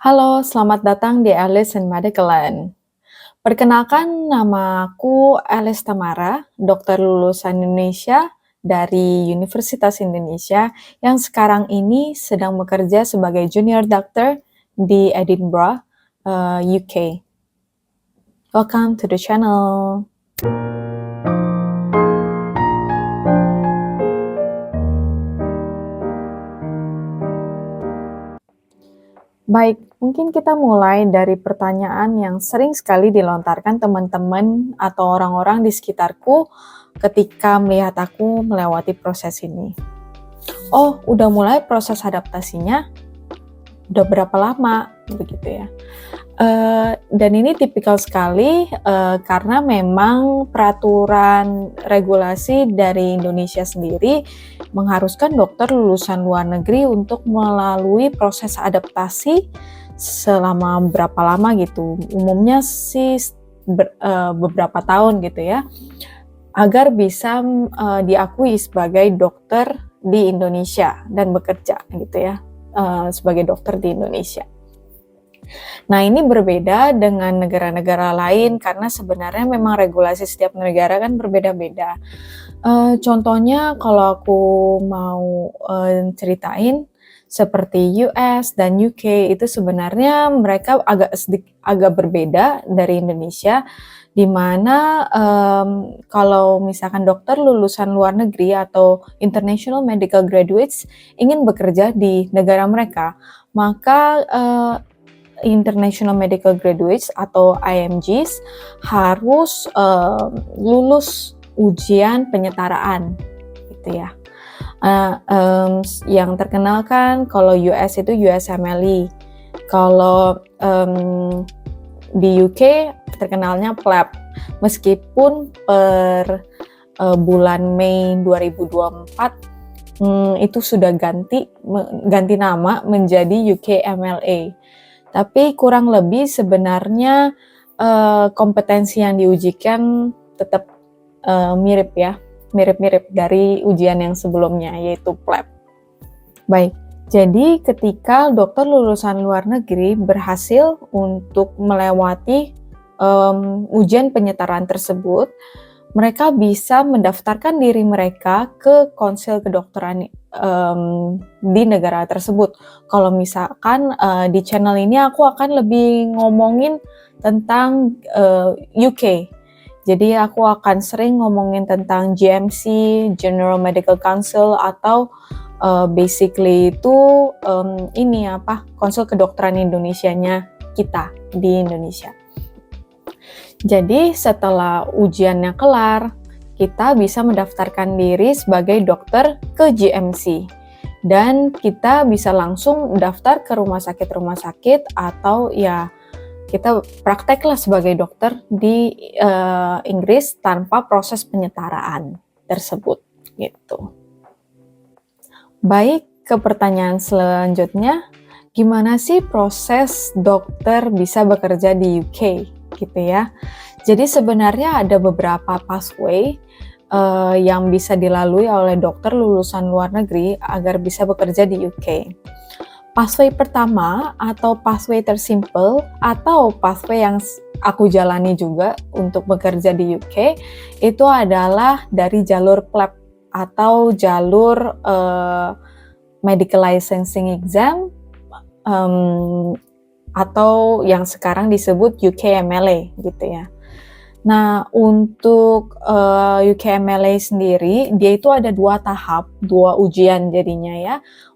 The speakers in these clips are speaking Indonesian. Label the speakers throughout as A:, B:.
A: Halo, selamat datang di Alice in Medicaland. Perkenalkan, nama aku Alice Tamara, dokter lulusan Indonesia dari Universitas Indonesia yang sekarang ini sedang bekerja sebagai junior doctor di Edinburgh, UK. Welcome to the channel. Baik, mungkin kita mulai dari pertanyaan yang sering sekali dilontarkan teman-teman atau orang-orang di sekitarku ketika melihat aku melewati proses ini. Oh, udah mulai proses adaptasinya? Udah berapa lama? Begitu ya. Dan ini tipikal sekali karena memang peraturan regulasi dari Indonesia sendiri mengharuskan dokter lulusan luar negeri untuk melalui proses adaptasi selama berapa lama gitu. Umumnya sih beberapa tahun gitu ya, agar bisa diakui sebagai dokter di Indonesia dan bekerja gitu ya, sebagai dokter di Indonesia. Nah, ini berbeda dengan negara-negara lain karena sebenarnya memang regulasi setiap negara kan berbeda-beda. Contohnya kalau aku mau ceritain seperti US dan UK itu sebenarnya mereka agak berbeda dari Indonesia, di mana kalau misalkan dokter lulusan luar negeri atau international medical graduates ingin bekerja di negara mereka, maka International Medical Graduates atau IMGs harus lulus ujian penyetaraan gitu ya. Yang terkenal kan kalau US itu USMLE, kalau di UK terkenalnya PLAB. Meskipun per bulan Mei 2024 itu sudah ganti nama menjadi UKMLA. Tapi kurang lebih sebenarnya kompetensi yang diujikan tetap mirip-mirip dari ujian yang sebelumnya, yaitu PLAB. Baik, jadi ketika dokter lulusan luar negeri berhasil untuk melewati ujian penyetaraan tersebut, mereka bisa mendaftarkan diri mereka ke konsil kedokteran di negara tersebut. Kalau misalkan di channel ini aku akan lebih ngomongin tentang UK. Jadi aku akan sering ngomongin tentang GMC, General Medical Council, atau basically itu konsul kedokteran Indonesianya kita di Indonesia. Jadi setelah ujiannya kelar, kita bisa mendaftarkan diri sebagai dokter ke GMC. Dan kita bisa langsung daftar ke rumah sakit atau ya kita prakteklah sebagai dokter di Inggris tanpa proses penyetaraan tersebut gitu. Baik, ke pertanyaan selanjutnya, gimana sih proses dokter bisa bekerja di UK? Gitu ya. Jadi sebenarnya ada beberapa pathway yang bisa dilalui oleh dokter lulusan luar negeri agar bisa bekerja di UK. Pathway pertama atau pathway tersimple atau pathway yang aku jalani juga untuk bekerja di UK itu adalah dari jalur PLAB atau jalur medical licensing exam atau yang sekarang disebut UKMLA gitu ya. Nah, untuk UKMLA sendiri, dia itu ada 2 tahap, 2 ujian jadinya ya.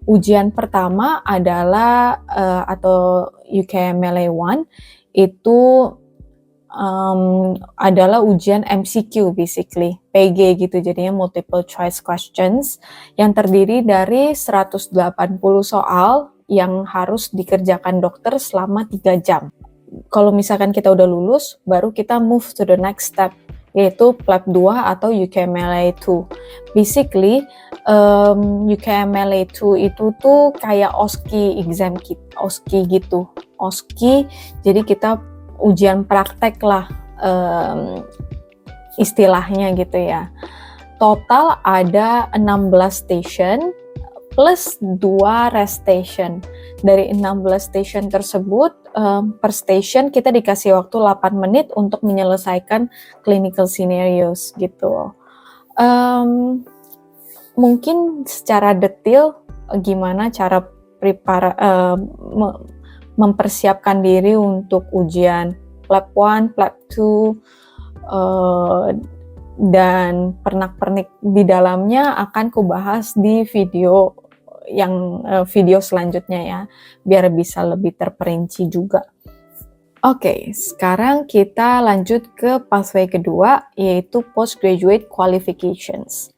A: Ujian pertama adalah atau UKMLA 1 itu adalah ujian MCQ basically, PG gitu, jadinya multiple choice questions yang terdiri dari 180 soal yang harus dikerjakan dokter selama 3 jam. Kalau misalkan kita udah lulus, baru kita move to the next step, yaitu PLAB 2 atau UKMLA 2. Basically, UKMLA 2 itu tuh kayak OSCE exam OSCE gitu. OSCE, jadi kita ujian praktek lah istilahnya gitu ya. Total ada 16 station plus 2 rest station. Dari 16 station tersebut, per station kita dikasih waktu 8 menit untuk menyelesaikan clinical scenarios gitu. Mungkin secara detail gimana cara mempersiapkan diri untuk ujian Lab 1, Lab 2, dan pernak-pernik di dalamnya akan kubahas di video selanjutnya ya, biar bisa lebih terperinci juga. Oke, sekarang kita lanjut ke pathway kedua, yaitu postgraduate qualifications.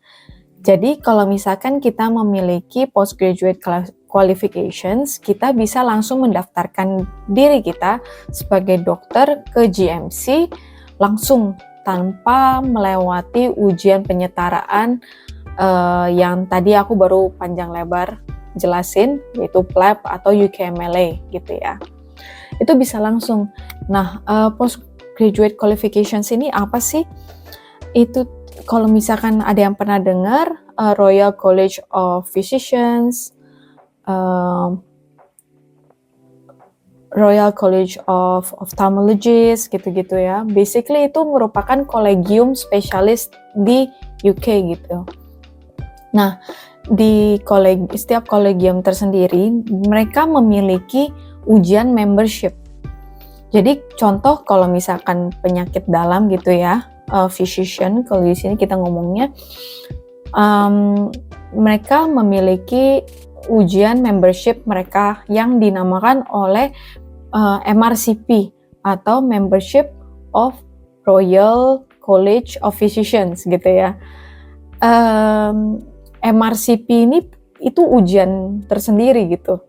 A: Jadi kalau misalkan kita memiliki postgraduate qualifications, kita bisa langsung mendaftarkan diri kita sebagai dokter ke GMC langsung tanpa melewati ujian penyetaraan yang tadi aku baru panjang lebar jelasin, yaitu PLAB atau UKMLA gitu ya. Itu bisa langsung. Nah, postgraduate qualifications ini apa sih? Itu kalau misalkan ada yang pernah dengar Royal College of Physicians, Royal College of Ophthalmologists gitu-gitu ya. Basically itu merupakan kolegium spesialis di UK gitu. Nah, di setiap kolegium tersendiri mereka memiliki ujian membership. Jadi contoh kalau misalkan penyakit dalam gitu ya, physician kalau di sini kita ngomongnya, mereka memiliki ujian membership mereka yang dinamakan oleh MRCP atau Membership of Royal College of Physicians gitu ya. MRCP ini itu ujian tersendiri gitu.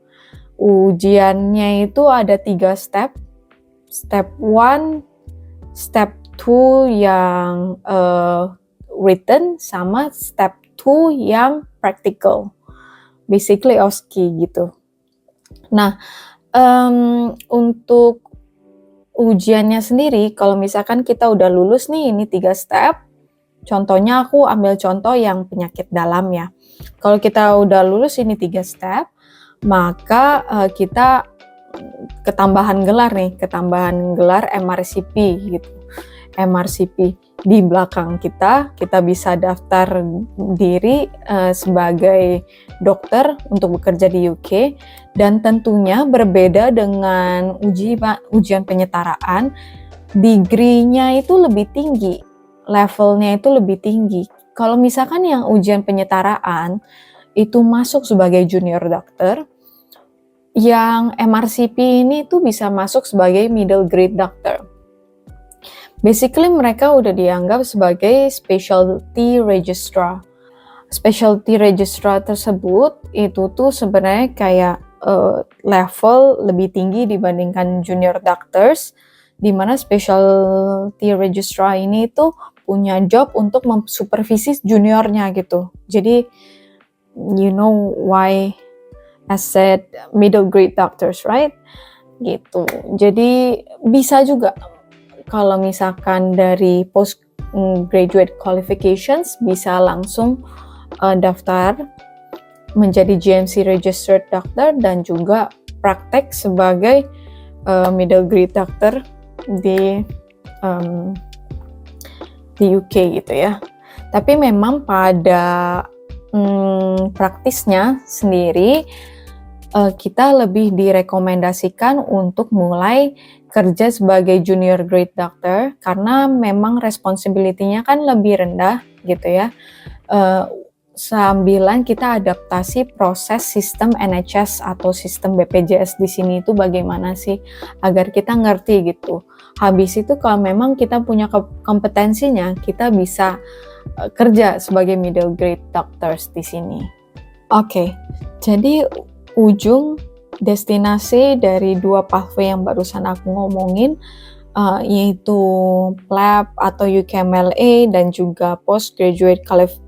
A: Ujiannya itu ada 3 step. Step 1, step 2 yang written, sama step 2 yang practical. Basically OSCE gitu. Nah, untuk ujiannya sendiri, kalau misalkan kita udah lulus nih, ini 3 step. Contohnya aku ambil contoh yang penyakit dalam ya. Kalau kita udah lulus ini 3 step, maka kita ketambahan gelar MRCP gitu. MRCP di belakang kita bisa daftar diri sebagai dokter untuk bekerja di UK, dan tentunya berbeda dengan ujian penyetaraan, degree-nya itu lebih tinggi, levelnya itu lebih tinggi. Kalau misalkan yang ujian penyetaraan itu masuk sebagai junior doctor, yang MRCP ini tuh bisa masuk sebagai middle grade doctor. Basically mereka udah dianggap sebagai specialty registrar. Specialty registrar tersebut itu tuh sebenarnya kayak level lebih tinggi dibandingkan junior doctors, di mana specialty registrar ini tuh punya job untuk memsupervisi juniornya gitu. Jadi you know why I said middle grade doctors, right? Gitu. Jadi bisa juga kalau misalkan dari postgraduate qualifications bisa langsung daftar menjadi GMC registered doctor dan juga praktek sebagai middle grade doctor di UK gitu ya. Tapi memang pada praktisnya sendiri kita lebih direkomendasikan untuk mulai kerja sebagai junior grade doctor karena memang responsibility-nya kan lebih rendah gitu ya. Sambilan kita adaptasi proses sistem NHS atau sistem BPJS di sini itu bagaimana sih agar kita ngerti gitu. Habis itu kalau memang kita punya kompetensinya, kita bisa kerja sebagai middle grade doctors di sini. Oke, jadi ujung destinasi dari 2 pathway yang barusan aku ngomongin, yaitu PLAB atau UKMLA dan juga postgraduate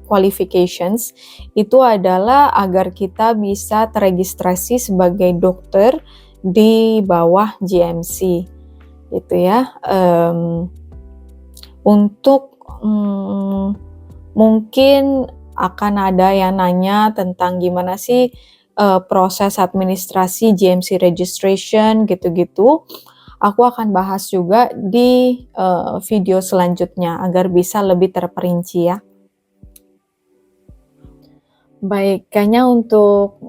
A: qualifications, itu adalah agar kita bisa teregistrasi sebagai dokter di bawah GMC gitu ya. Untuk mungkin akan ada yang nanya tentang gimana sih proses administrasi GMC registration gitu-gitu. Aku akan bahas juga di video selanjutnya agar bisa lebih terperinci ya. Baik, kayaknya untuk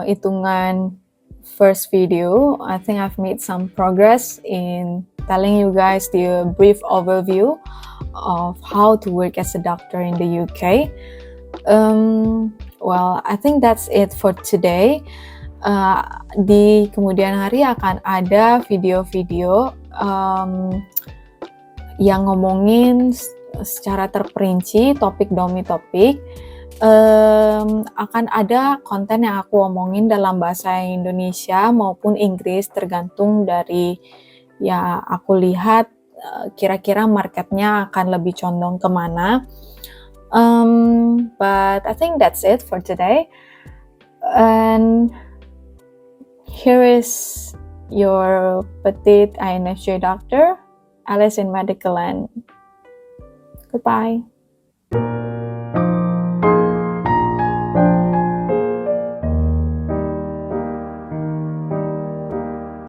A: hitungan first video, I think I've made some progress in telling you guys the brief overview of how to work as a doctor in the UK. Well, I think that's it for today. Di kemudian hari akan ada video-video yang ngomongin secara terperinci topik demi topik. Akan ada konten yang aku omongin dalam bahasa Indonesia maupun Inggris, tergantung dari ya aku lihat kira-kira marketnya akan lebih condong kemana. But I think that's it for today. And here is your petite INFJ doctor, Alice in Medical Land. Goodbye.